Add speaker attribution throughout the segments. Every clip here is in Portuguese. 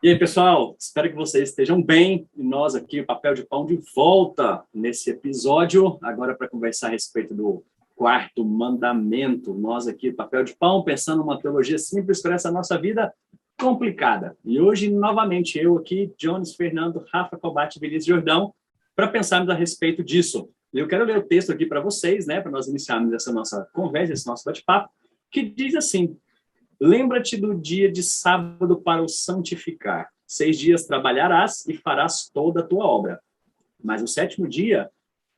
Speaker 1: E aí, pessoal, espero que vocês estejam bem. E nós aqui, o Papel de Pão, de volta nesse episódio, agora para conversar a respeito do quarto mandamento. Nós aqui, Papel de Pão, pensando numa teologia simples para essa nossa vida complicada. E hoje, novamente, eu aqui, Jones, Fernando, Rafa Cobate, Vinícius Jordão, para pensarmos a respeito disso. E eu quero ler o texto aqui para vocês, né, para nós iniciarmos essa nossa conversa, esse nosso bate-papo, que diz assim: lembra-te do dia de sábado para o santificar. 6 dias trabalharás e farás toda a tua obra. Mas o 7º dia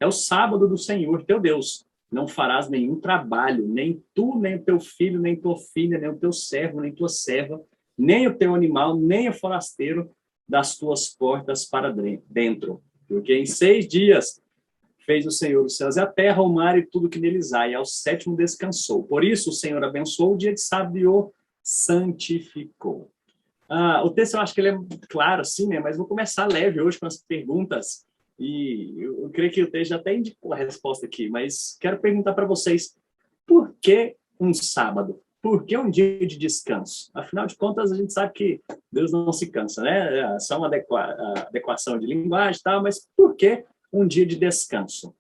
Speaker 1: é o sábado do Senhor teu Deus. Não farás nenhum trabalho, nem tu, nem o teu filho, nem tua filha, nem o teu servo, nem tua serva, nem o teu animal, nem o forasteiro das tuas portas para dentro. Porque em 6 dias fez o Senhor os céus e a terra, o mar e tudo que neles há, e ao 7º descansou. Por isso o Senhor abençoou o dia de sábado e o santificou. O texto eu acho que ele é claro, assim, né? Mas vou começar leve hoje com as perguntas. E eu creio que o texto já até indicou a resposta aqui, mas quero perguntar para vocês: por que um sábado? Por que um dia de descanso? Afinal de contas, a gente sabe que Deus não se cansa, né? É só uma adequação de linguagem e tal, mas por que um dia de descanso?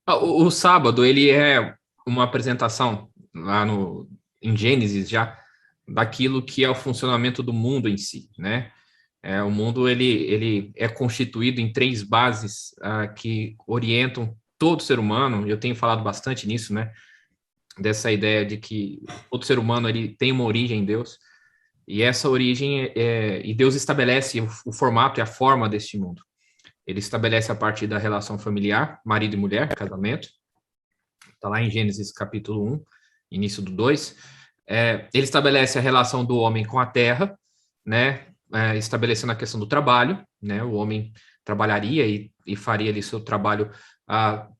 Speaker 2: O sábado, ele é uma apresentação lá em Gênesis já daquilo que é o funcionamento do mundo em si, né? O mundo ele é constituído em 3 bases que orientam todo ser humano. Eu tenho falado bastante nisso, né? Dessa ideia de que todo ser humano ele tem uma origem em Deus, e essa origem e Deus estabelece o formato e a forma deste mundo. Ele estabelece a partir da relação familiar, marido e mulher, casamento. Está lá em Gênesis capítulo 1, início do 2. Ele estabelece a relação do homem com a terra, né? Estabelecendo a questão do trabalho, né? O homem trabalharia e faria ali seu trabalho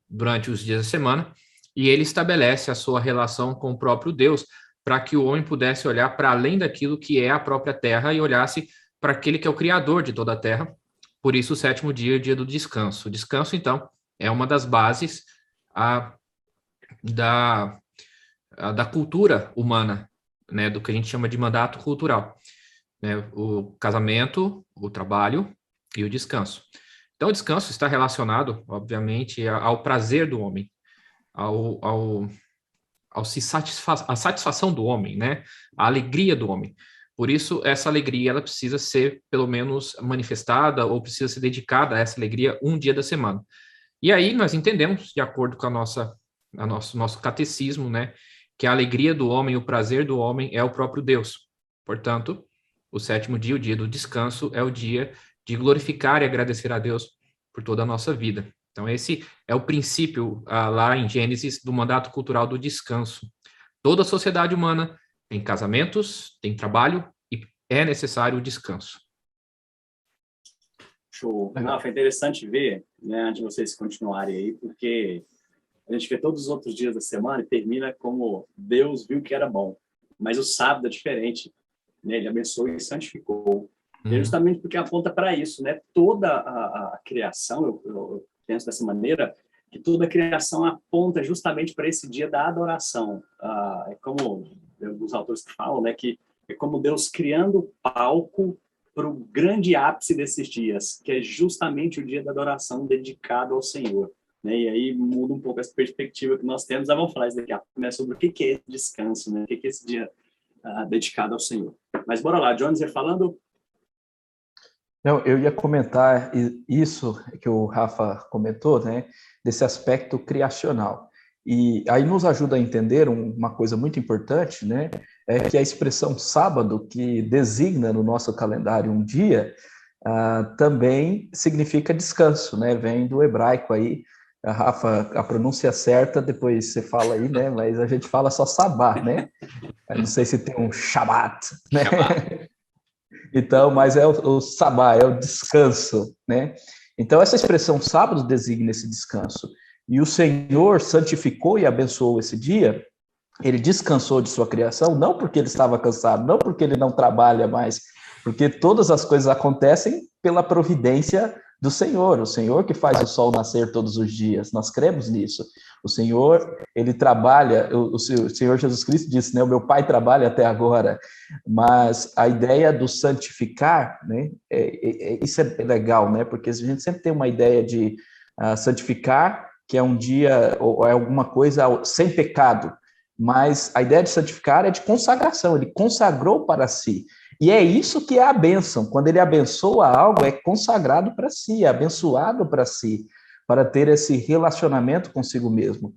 Speaker 2: durante os dias da semana. E ele estabelece a sua relação com o próprio Deus, para que o homem pudesse olhar para além daquilo que é a própria terra e olhasse para aquele que é o criador de toda a terra. Por isso, o 7º dia é o dia do descanso. O descanso, então, é uma das bases da cultura humana, né, do que a gente chama de mandato cultural, né, o casamento, o trabalho e o descanso. Então, o descanso está relacionado, obviamente, ao prazer do homem, à satisfação do homem, né, à alegria do homem. Por isso, essa alegria ela precisa ser, pelo menos, manifestada ou precisa ser dedicada a essa alegria um dia da semana. E aí nós entendemos, de acordo com nosso catecismo, né, que a alegria do homem, o prazer do homem é o próprio Deus. Portanto, o 7º dia, o dia do descanso, é o dia de glorificar e agradecer a Deus por toda a nossa vida. Então, esse é o princípio lá em Gênesis do mandato cultural do descanso. Toda a sociedade humana tem casamentos, tem trabalho e é necessário o descanso.
Speaker 1: Show. Não, foi interessante ver, né, antes de vocês continuarem aí, porque a gente vê todos os outros dias da semana e termina como Deus viu que era bom. Mas o sábado é diferente, né? Ele abençoou e santificou. E justamente porque aponta para isso, né? Toda a criação, eu penso dessa maneira, que toda a criação aponta justamente para esse dia da adoração. É como os autores que falam, né, que é como Deus criando palco para o grande ápice desses dias, que é justamente o dia da adoração dedicado ao Senhor. Né? E aí muda um pouco essa perspectiva que nós temos. Vamos falar isso daqui a pouco, né, sobre o que é esse descanso, né? O que é esse dia dedicado ao Senhor. Mas bora lá, Jones ia falando.
Speaker 3: Não, eu ia comentar isso que o Rafa comentou, né, desse aspecto criacional. E aí nos ajuda a entender uma coisa muito importante, né, é que a expressão sábado, que designa no nosso calendário um dia, também significa descanso, né, vem do hebraico aí. Rafa, a pronúncia certa, depois você fala aí, né, mas a gente fala só sabá, né, eu não sei se tem um shabat, né. Shabbat. Então, mas é o sabá, é o descanso, né? Então, essa expressão sábado designa esse descanso. E o Senhor santificou e abençoou esse dia, ele descansou de sua criação, não porque ele estava cansado, não porque ele não trabalha mais, porque todas as coisas acontecem pela providência do Senhor, o Senhor que faz o sol nascer todos os dias, nós cremos nisso. O Senhor, ele trabalha, o Senhor Jesus Cristo disse, né, o meu Pai trabalha até agora, mas a ideia do santificar, né, isso é legal, né, porque a gente sempre tem uma ideia de santificar, que é um dia, ou é alguma coisa sem pecado, mas a ideia de santificar é de consagração, ele consagrou para si. E é isso que é a bênção. Quando ele abençoa algo, é consagrado para si, é abençoado para si, para ter esse relacionamento consigo mesmo.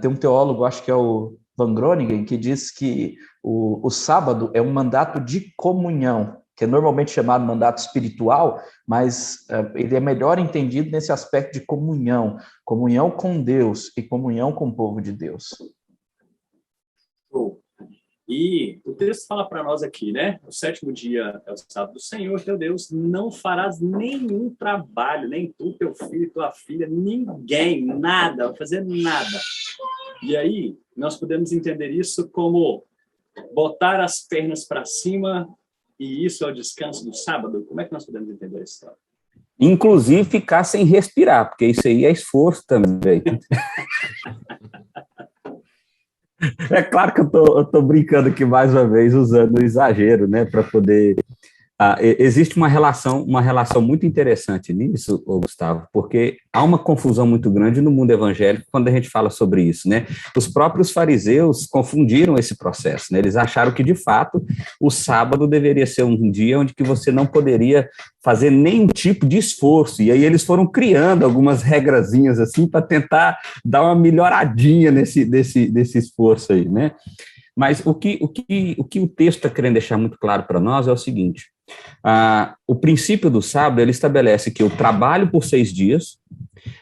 Speaker 3: Tem um teólogo, acho que é o Van Groningen, que diz que o sábado é um mandato de comunhão, que é normalmente chamado mandato espiritual, mas ele é melhor entendido nesse aspecto de comunhão, comunhão com Deus e comunhão com o povo de Deus.
Speaker 1: E o texto fala para nós aqui, né? O 7º dia é o sábado do Senhor, teu Deus, não farás nenhum trabalho, nem tu, teu filho, tua filha, ninguém, nada, vai fazer nada. E aí, nós podemos entender isso como botar as pernas para cima, e isso é o descanso do sábado? Como é que nós podemos entender essa história?
Speaker 4: Inclusive ficar sem respirar, porque isso aí é esforço também. É claro que eu tô brincando aqui mais uma vez, usando o exagero, né, para poder... existe uma relação muito interessante nisso, Gustavo, porque há uma confusão muito grande no mundo evangélico quando a gente fala sobre isso, né? Os próprios fariseus confundiram esse processo, né? Eles acharam que, de fato, o sábado deveria ser um dia onde que você não poderia fazer nenhum tipo de esforço, e aí eles foram criando algumas regrazinhas assim para tentar dar uma melhoradinha desse esforço aí, né? Mas o que o texto está querendo deixar muito claro para nós é o seguinte: o princípio do sábado, ele estabelece que eu trabalho por 6 dias,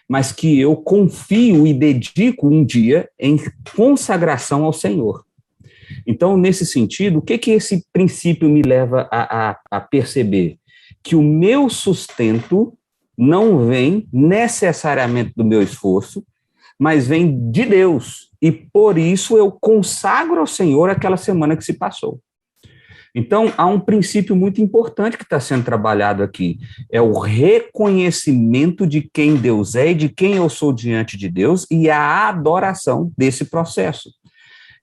Speaker 4: mas que eu confio e dedico um dia em consagração ao Senhor. Então, nesse sentido, o que esse princípio me leva a perceber? Que o meu sustento não vem necessariamente do meu esforço, mas vem de Deus, e por isso eu consagro ao Senhor aquela semana que se passou. Então, há um princípio muito importante que está sendo trabalhado aqui, é o reconhecimento de quem Deus é e de quem eu sou diante de Deus, e a adoração desse processo.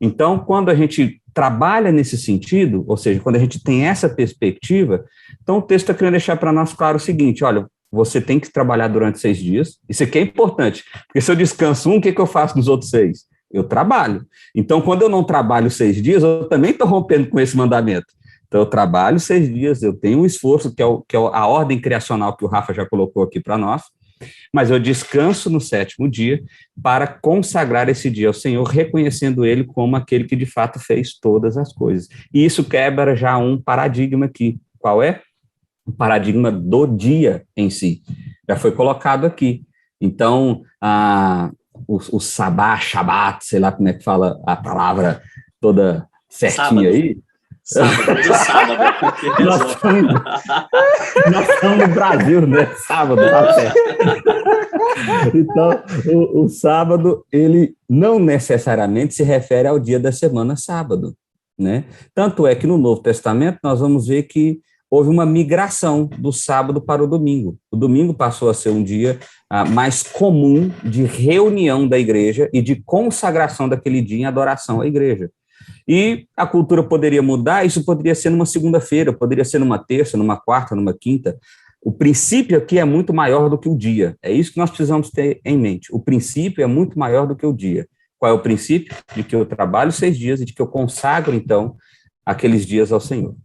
Speaker 4: Então, quando a gente trabalha nesse sentido, ou seja, quando a gente tem essa perspectiva, então o texto está querendo deixar para nós claro o seguinte: olha, você tem que trabalhar durante 6 dias, isso aqui é importante, porque se eu descanso o que eu faço nos outros 6? Eu trabalho. Então, quando eu não trabalho 6 dias, eu também estou rompendo com esse mandamento. Então, eu trabalho 6 dias, eu tenho um esforço, que é a ordem criacional que o Rafa já colocou aqui para nós, mas eu descanso no 7º dia para consagrar esse dia ao Senhor, reconhecendo Ele como aquele que de fato fez todas as coisas. E isso quebra já um paradigma aqui. Qual é? O paradigma do dia em si. Já foi colocado aqui. Então, o sabá, shabat, sei lá como é que fala a palavra toda certinha aí.
Speaker 1: Sábado.
Speaker 4: Nós estamos no Brasil, né? Sábado, tá certo. Então, o sábado, ele não necessariamente se refere ao dia da semana sábado, né? Tanto é que no Novo Testamento nós vamos ver que houve uma migração do sábado para o domingo. O domingo passou a ser um dia mais comum de reunião da igreja e de consagração daquele dia em adoração à igreja. E a cultura poderia mudar, isso poderia ser numa segunda-feira, poderia ser numa terça, numa quarta, numa quinta. O princípio aqui é muito maior do que o dia. É isso que nós precisamos ter em mente. O princípio é muito maior do que o dia. Qual é o princípio? De que eu trabalho 6 dias e de que eu consagro, então, aqueles dias ao Senhor.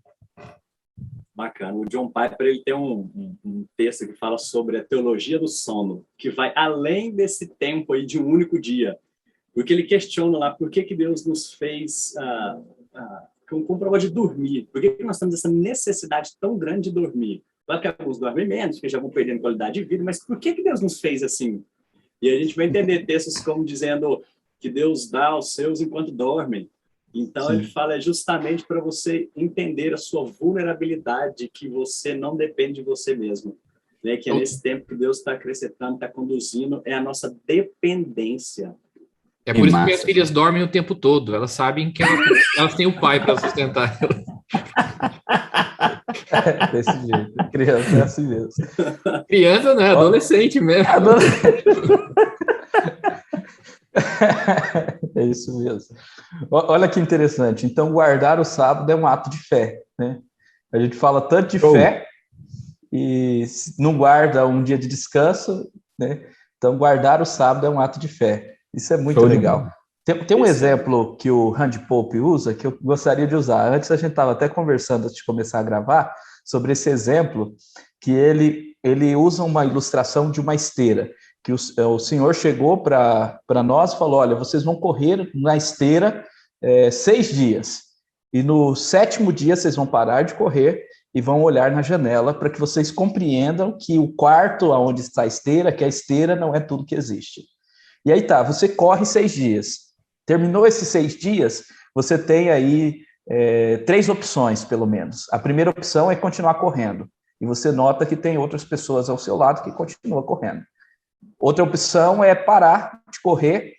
Speaker 1: Bacana. O John Piper, ele tem um texto que fala sobre a teologia do sono, que vai além desse tempo aí de um único dia. Porque ele questiona lá por que Deus nos fez com prova de dormir. Por que nós temos essa necessidade tão grande de dormir? Claro que alguns dormem menos, porque já vão perdendo qualidade de vida, mas por que Deus nos fez assim? E a gente vai entender textos como dizendo que Deus dá aos seus enquanto dormem. Então, ele fala justamente para você entender a sua vulnerabilidade, que você não depende de você mesmo. Né? Que é nesse tempo que Deus está acrescentando, está conduzindo, é a nossa dependência.
Speaker 2: É por isso que minhas filhas dormem o tempo todo. Elas sabem que elas têm o pai para sustentar elas.
Speaker 3: Desse jeito. Criança é assim mesmo.
Speaker 2: Criança não, é adolescente mesmo.
Speaker 3: É isso mesmo. Olha que interessante. Então, guardar o sábado é um ato de fé, né? A gente fala tanto de fé e não guarda um dia de descanso, né? Então, guardar o sábado é um ato de fé. Isso é muito legal. Tem um exemplo que o Randy Pope usa, que eu gostaria de usar. Antes a gente estava até conversando, antes de começar a gravar, sobre esse exemplo, que ele usa uma ilustração de uma esteira, que o senhor chegou para nós e falou, olha, vocês vão correr na esteira 6 dias, e no 7º dia vocês vão parar de correr e vão olhar na janela para que vocês compreendam que o quarto onde está a esteira, que a esteira não é tudo que existe. E aí tá, você corre 6 dias. Terminou esses 6 dias, você tem aí 3 opções, pelo menos. A primeira opção é continuar correndo. E você nota que tem outras pessoas ao seu lado que continuam correndo. Outra opção é parar de correr,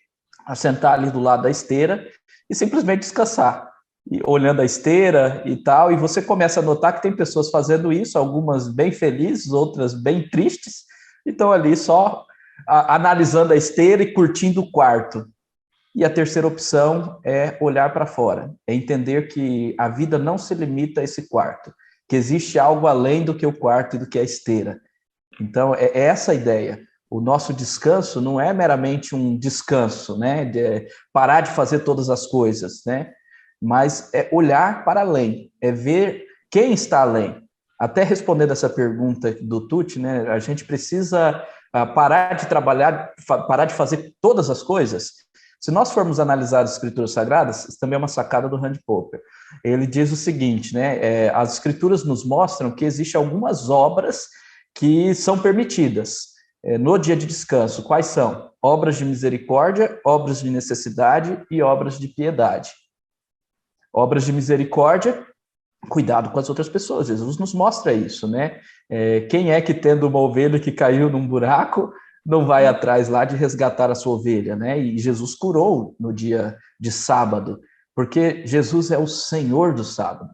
Speaker 3: assentar ali do lado da esteira e simplesmente descansar. E olhando a esteira e tal, e você começa a notar que tem pessoas fazendo isso, algumas bem felizes, outras bem tristes, e estão ali só analisando a esteira e curtindo o quarto. E a terceira opção é olhar para fora, é entender que a vida não se limita a esse quarto, que existe algo além do que o quarto e do que a esteira. Então, é essa a ideia. O nosso descanso não é meramente um descanso, né, de parar de fazer todas as coisas, né, mas é olhar para além, é ver quem está além. Até respondendo essa pergunta do Tucci, né, a gente precisa parar de trabalhar, parar de fazer todas as coisas. Se nós formos analisar as escrituras sagradas, isso também é uma sacada do Randy Popper. Ele diz o seguinte, né, as escrituras nos mostram que existem algumas obras que são permitidas no dia de descanso. Quais são? Obras de misericórdia, obras de necessidade e obras de piedade. Obras de misericórdia, cuidado com as outras pessoas. Jesus nos mostra isso, né? Quem é que, tendo uma ovelha que caiu num buraco, não vai atrás lá de resgatar a sua ovelha, né? E Jesus curou no dia de sábado, porque Jesus é o Senhor do sábado.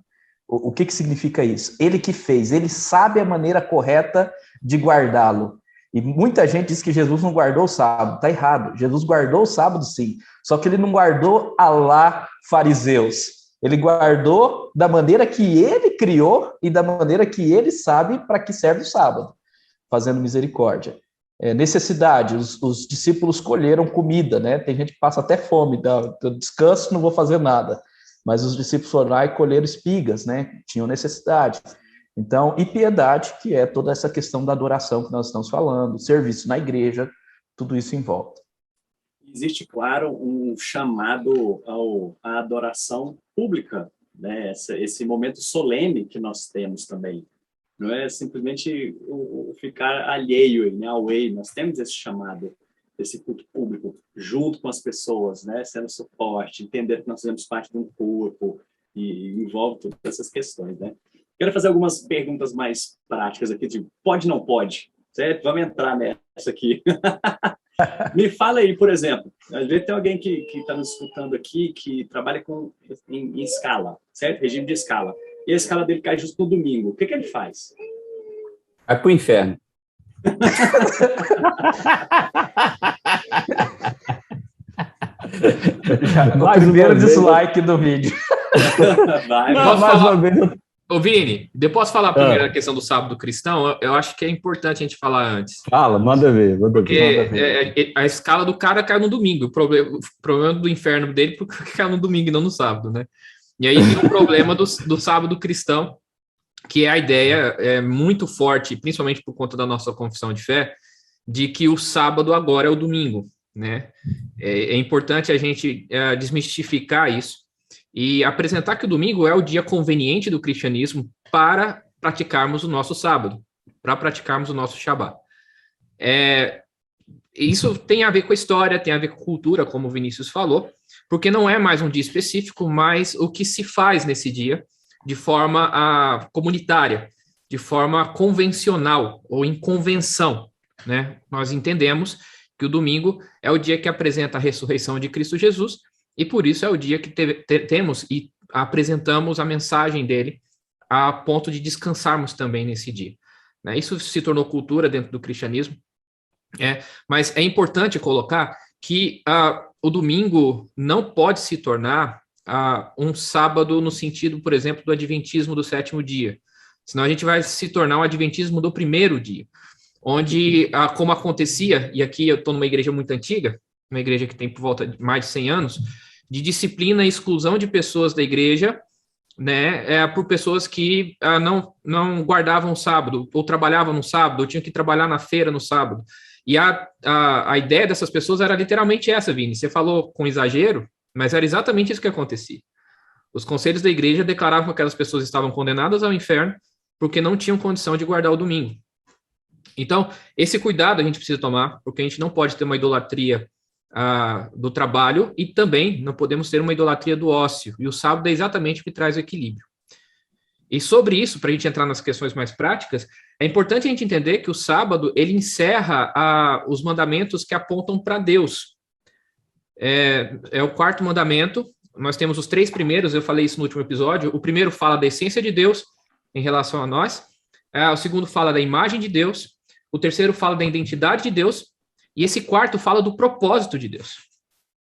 Speaker 3: O que significa isso? Ele que fez, ele sabe a maneira correta de guardá-lo. E muita gente diz que Jesus não guardou o sábado. Está errado. Jesus guardou o sábado, sim. Só que ele não guardou à la fariseus. Ele guardou da maneira que ele criou e da maneira que ele sabe para que serve o sábado, fazendo misericórdia. Necessidade, os discípulos colheram comida, né? Tem gente que passa até fome, descanso, não vou fazer nada. Mas os discípulos foram lá e colheram espigas, né? Tinham necessidade. Então, e piedade, que é toda essa questão da adoração que nós estamos falando, serviço na igreja, tudo isso em volta.
Speaker 1: Existe, claro, um chamado à adoração pública, né? Esse momento solene que nós temos também. Não é simplesmente o ficar alheio, né, away. Nós temos esse chamado, esse culto público, junto com as pessoas, né, sendo suporte, entender que nós fazemos parte de um corpo, e envolve todas essas questões, né. Quero fazer algumas perguntas mais práticas aqui, de pode, não pode, certo? Vamos entrar nessa aqui. Me fala aí, por exemplo, às vezes tem alguém que está nos escutando aqui, que trabalha em escala, certo? Regime de escala. E a escala dele cai justo no domingo. O que ele faz?
Speaker 4: Vai pro inferno.
Speaker 3: O primeiro dislike do vídeo.
Speaker 1: Vai,
Speaker 2: posso falar? Ô, Vini, depois falar primeiro a questão do sábado cristão, eu acho que é importante a gente falar antes.
Speaker 4: Fala, manda ver.
Speaker 2: Porque a escala do cara cai no domingo. O problema do inferno dele porque cai no domingo e não no sábado, né? E aí tem o problema do sábado cristão, que é a ideia muito forte, principalmente por conta da nossa confissão de fé, de que o sábado agora é o domingo, né? É importante a gente desmistificar isso e apresentar que o domingo é o dia conveniente do cristianismo para praticarmos o nosso sábado, para praticarmos o nosso Shabá. Isso tem a ver com a história, tem a ver com a cultura, como o Vinícius falou, porque não é mais um dia específico, mas o que se faz nesse dia de forma comunitária, de forma convencional ou em convenção, né? Nós entendemos que o domingo é o dia que apresenta a ressurreição de Cristo Jesus, e por isso é o dia que temos e apresentamos a mensagem dele a ponto de descansarmos também nesse dia, né? Isso se tornou cultura dentro do cristianismo, mas é importante colocar que o domingo não pode se tornar um sábado no sentido, por exemplo, do adventismo do sétimo dia. Senão a gente vai se tornar um adventismo do primeiro dia, onde, como acontecia, e aqui eu estou numa igreja muito antiga, uma igreja que tem por volta de mais de 100 anos, de disciplina e exclusão de pessoas da igreja, né, por pessoas que não guardavam o sábado, ou trabalhavam no sábado, ou tinham que trabalhar na feira no sábado. E a ideia dessas pessoas era literalmente essa, Vini. Você falou com exagero, mas era exatamente isso que acontecia. Os conselhos da igreja declaravam que aquelas pessoas estavam condenadas ao inferno porque não tinham condição de guardar o domingo. Então, esse cuidado a gente precisa tomar, porque a gente não pode ter uma idolatria do trabalho e também não podemos ter uma idolatria do ócio. E o sábado é exatamente o que traz o equilíbrio. E sobre isso, para a gente entrar nas questões mais práticas, é importante a gente entender que o sábado, ele encerra os mandamentos que apontam para Deus. É o quarto mandamento. Nós temos os 3 primeiros, eu falei isso no último episódio. O primeiro fala da essência de Deus em relação a nós. O segundo fala da imagem de Deus. O terceiro fala da identidade de Deus. E esse quarto fala do propósito de Deus.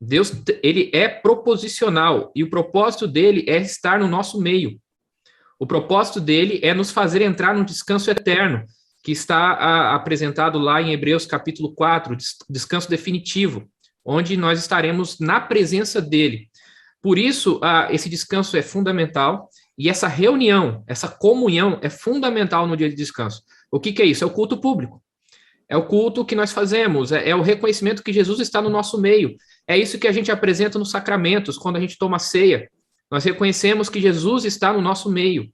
Speaker 2: Deus, ele é proposicional. E o propósito dele é estar no nosso meio. O propósito dele é nos fazer entrar num descanso eterno, que está apresentado lá em Hebreus capítulo 4, descanso definitivo, onde nós estaremos na presença dele. Por isso, esse descanso é fundamental, e essa reunião, essa comunhão é fundamental no dia de descanso. O que é isso? É o culto público. É o culto que nós fazemos, é o reconhecimento que Jesus está no nosso meio. É isso que a gente apresenta nos sacramentos, quando a gente toma ceia. Nós reconhecemos que Jesus está no nosso meio.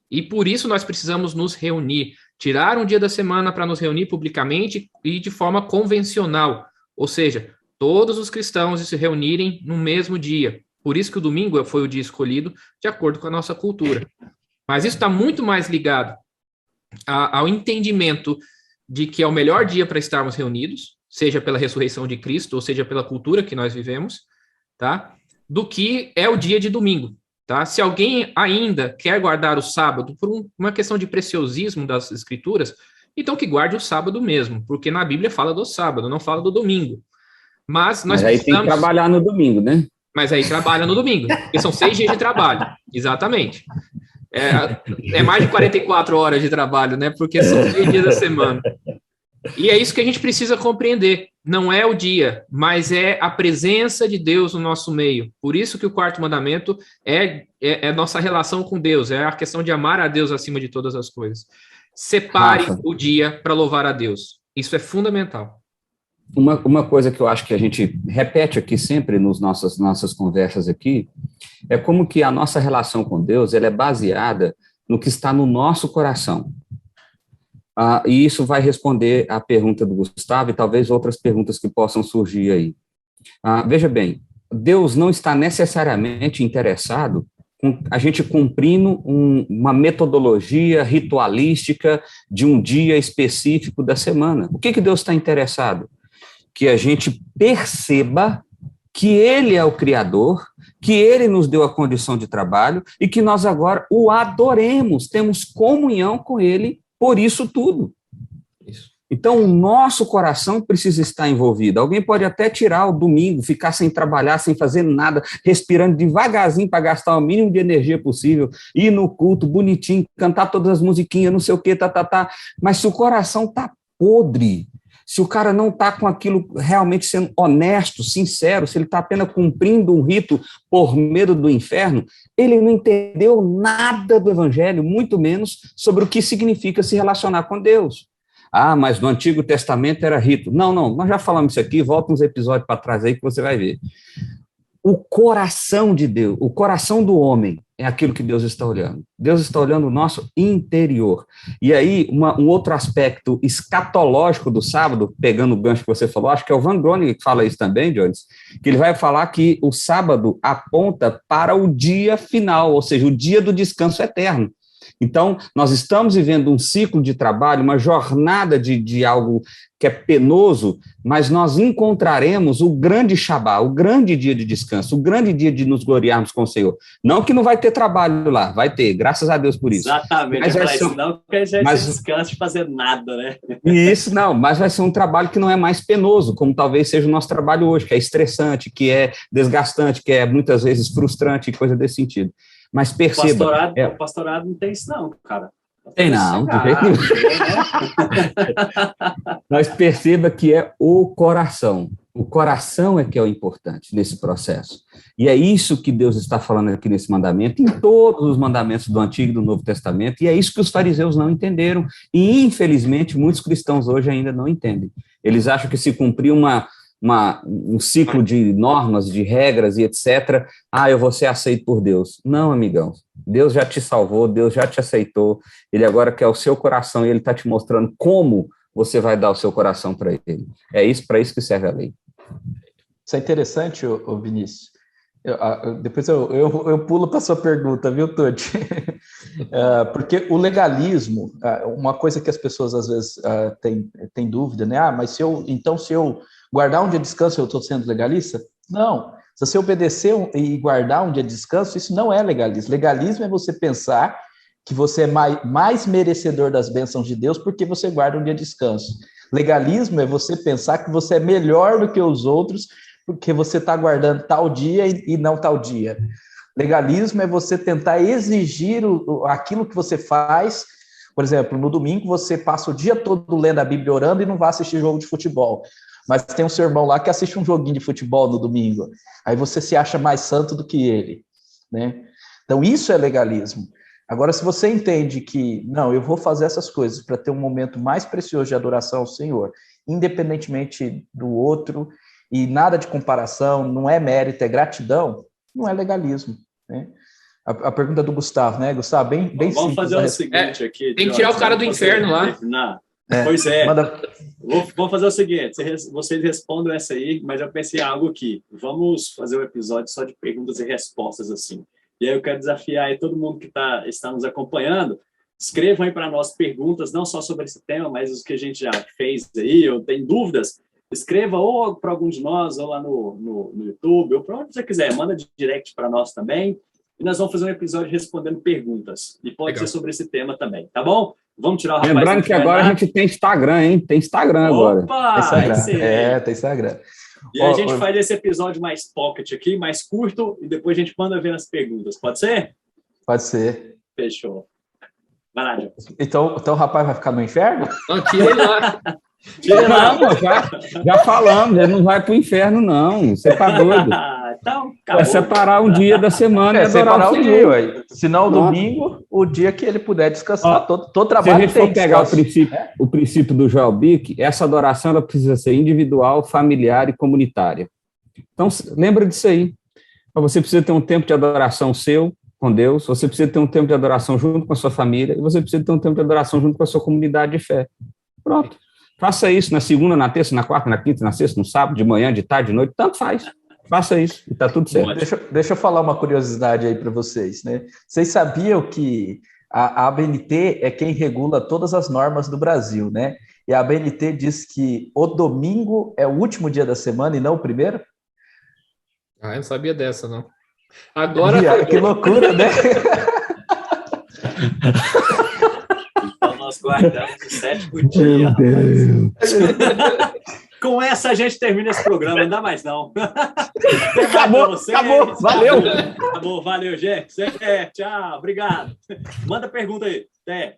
Speaker 2: E por isso nós precisamos nos reunir, tirar um dia da semana para nos reunir publicamente e de forma convencional. Ou seja, todos os cristãos se reunirem no mesmo dia. Por isso que o domingo foi o dia escolhido de acordo com a nossa cultura. Mas isso está muito mais ligado ao entendimento de que é o melhor dia para estarmos reunidos, seja pela ressurreição de Cristo, ou seja pela cultura que nós vivemos, tá? Do que é o dia de domingo. Tá? Se alguém ainda quer guardar o sábado por uma questão de preciosismo das escrituras, então que guarde o sábado mesmo, porque na Bíblia fala do sábado, não fala do domingo. Mas
Speaker 4: aí tem que trabalhar no domingo, né?
Speaker 2: Mas aí trabalha no domingo, porque são 6 dias de trabalho, exatamente. É mais de 44 horas de trabalho, né? Porque são 6 dias da semana. E é isso que a gente precisa compreender. Não é o dia, mas é a presença de Deus no nosso meio. Por isso que o quarto mandamento é nossa relação com Deus, é a questão de amar a Deus acima de todas as coisas. Separe o dia para louvar a Deus. Isso é fundamental.
Speaker 4: Uma coisa que eu acho que a gente repete aqui sempre nas nossas conversas aqui, é como que a nossa relação com Deus ela é baseada no que está no nosso coração. E isso vai responder à pergunta do Gustavo e talvez outras perguntas que possam surgir aí. Veja bem, Deus não está necessariamente interessado com a gente cumprindo uma metodologia ritualística de um dia específico da semana. O que Deus está interessado? Que a gente perceba que Ele é o Criador, que Ele nos deu a condição de trabalho e que nós agora o adoremos, temos comunhão com Ele por isso tudo. Então, o nosso coração precisa estar envolvido. Alguém pode até tirar o domingo, ficar sem trabalhar, sem fazer nada, respirando devagarzinho para gastar o mínimo de energia possível, ir no culto bonitinho, cantar todas as musiquinhas, não sei o quê, Mas se o coração está podre, se o cara não está com aquilo realmente sendo honesto, sincero, se ele está apenas cumprindo um rito por medo do inferno, ele não entendeu nada do evangelho, muito menos sobre o que significa se relacionar com Deus. Mas no Antigo Testamento era rito. Não, nós já falamos isso aqui, volta uns episódios para trás aí que você vai ver. O coração de Deus, o coração do homem é aquilo que Deus está olhando. Deus está olhando o nosso interior. E aí, um outro aspecto escatológico do sábado, pegando o gancho que você falou, acho que é o Van Groningen que fala isso também, Jones, que ele vai falar que o sábado aponta para o dia final, ou seja, o dia do descanso eterno. Então, nós estamos vivendo um ciclo de trabalho, uma jornada de algo que é penoso, mas nós encontraremos o grande Shabá, o grande dia de descanso, o grande dia de nos gloriarmos com o Senhor. Não que não vai ter trabalho lá, vai ter, graças a Deus por isso.
Speaker 1: Exatamente,
Speaker 4: mas vai ser,
Speaker 1: não que a gente descanse de fazer nada, né?
Speaker 4: Isso, não, mas vai ser um trabalho que não é mais penoso, como talvez seja o nosso trabalho hoje, que é estressante, que é desgastante, que é muitas vezes frustrante, coisa desse sentido. Mas perceba...
Speaker 1: O pastorado não tem isso não, cara.
Speaker 4: Tem não, de jeito nenhum. Mas perceba que é o coração. O coração é que é o importante nesse processo. E é isso que Deus está falando aqui nesse mandamento, em todos os mandamentos do Antigo e do Novo Testamento, e é isso que os fariseus não entenderam. E, infelizmente, muitos cristãos hoje ainda não entendem. Eles acham que se cumprir um ciclo de normas, de regras e etc., eu vou ser aceito por Deus. Não, amigão. Deus já te salvou, Deus já te aceitou, Ele agora quer o seu coração e Ele está te mostrando como você vai dar o seu coração para Ele. É isso, para isso que serve a lei.
Speaker 3: Isso é interessante, ô Vinícius. Depois eu pulo para a sua pergunta, viu, Tuti? Porque o legalismo, uma coisa que as pessoas às vezes têm dúvida, né? Mas se eu guardar um dia de descanso, eu estou sendo legalista? Não. Se você obedecer e guardar um dia de descanso, isso não é legalismo. Legalismo é você pensar que você é mais merecedor das bênçãos de Deus porque você guarda um dia de descanso. Legalismo é você pensar que você é melhor do que os outros porque você está guardando tal dia e não tal dia. Legalismo é você tentar exigir aquilo que você faz. Por exemplo, no domingo você passa o dia todo lendo a Bíblia, orando e não vai assistir jogo de futebol. Mas tem um seu irmão lá que assiste um joguinho de futebol no domingo. Aí você se acha mais santo do que ele, né? Então, isso é legalismo. Agora, se você entende que, não, eu vou fazer essas coisas para ter um momento mais precioso de adoração ao Senhor, independentemente do outro, e nada de comparação, não é mérito, é gratidão, não é legalismo, né? A pergunta do Gustavo, né? Gustavo, bem
Speaker 1: Vamos
Speaker 3: simples.
Speaker 1: fazer o seguinte aqui.
Speaker 2: Tem que tirar o cara do inferno lá.
Speaker 1: Pois é. Vamos fazer o seguinte, vocês respondam essa aí, mas eu pensei em algo aqui. Vamos fazer um episódio só de perguntas e respostas, assim. E aí eu quero desafiar aí todo mundo que está nos acompanhando, escrevam aí para nós perguntas, não só sobre esse tema, mas os que a gente já fez aí, ou tem dúvidas, escreva ou para algum de nós, ou lá no YouTube, ou para onde você quiser, manda de direct para nós também, e nós vamos fazer um episódio respondendo perguntas. E pode ser sobre esse tema também, tá bom? Vamos tirar o rapaz.
Speaker 4: Lembrando que agora a gente tem Instagram, hein? Tem Instagram agora.
Speaker 3: Tem Instagram.
Speaker 1: E a gente faz esse episódio mais pocket aqui, mais curto, e depois a gente manda ver as perguntas. Pode ser?
Speaker 3: Pode ser.
Speaker 1: Fechou. Vai lá, João.
Speaker 3: Então o rapaz vai ficar no inferno?
Speaker 2: Não, tira ele lá.
Speaker 4: Já falamos, ele não vai para o inferno, não. Você tá doido.
Speaker 1: Então,
Speaker 4: vai separar um dia da semana e adorar
Speaker 3: o dia, ué. Se não, domingo, o dia que ele puder descansar. Todo trabalho.
Speaker 4: Se a gente for pegar o princípio do Joel Bick, essa adoração ela precisa ser individual, familiar e comunitária. Então, lembra disso aí. Você precisa ter um tempo de adoração seu com Deus, você precisa ter um tempo de adoração junto com a sua família, e você precisa ter um tempo de adoração junto com a sua comunidade de fé. Pronto. Faça isso na segunda, na terça, na quarta, na quinta, na sexta, no sábado, de manhã, de tarde, de noite, tanto faz. Faça isso e está tudo certo.
Speaker 3: Deixa eu falar uma curiosidade aí para vocês, né? Vocês sabiam que a ABNT é quem regula todas as normas do Brasil, né? E a ABNT diz que o domingo é o último dia da semana e não o primeiro?
Speaker 2: Eu não sabia dessa, não. Agora...
Speaker 3: Que loucura, né?
Speaker 1: Então nós guardamos o 7º dia.
Speaker 4: Meu Deus.
Speaker 1: Com essa a gente termina esse programa, ainda mais não.
Speaker 4: Acabou, valeu.
Speaker 1: Acabou, valeu, gente. Tchau, obrigado. Manda pergunta aí. Até.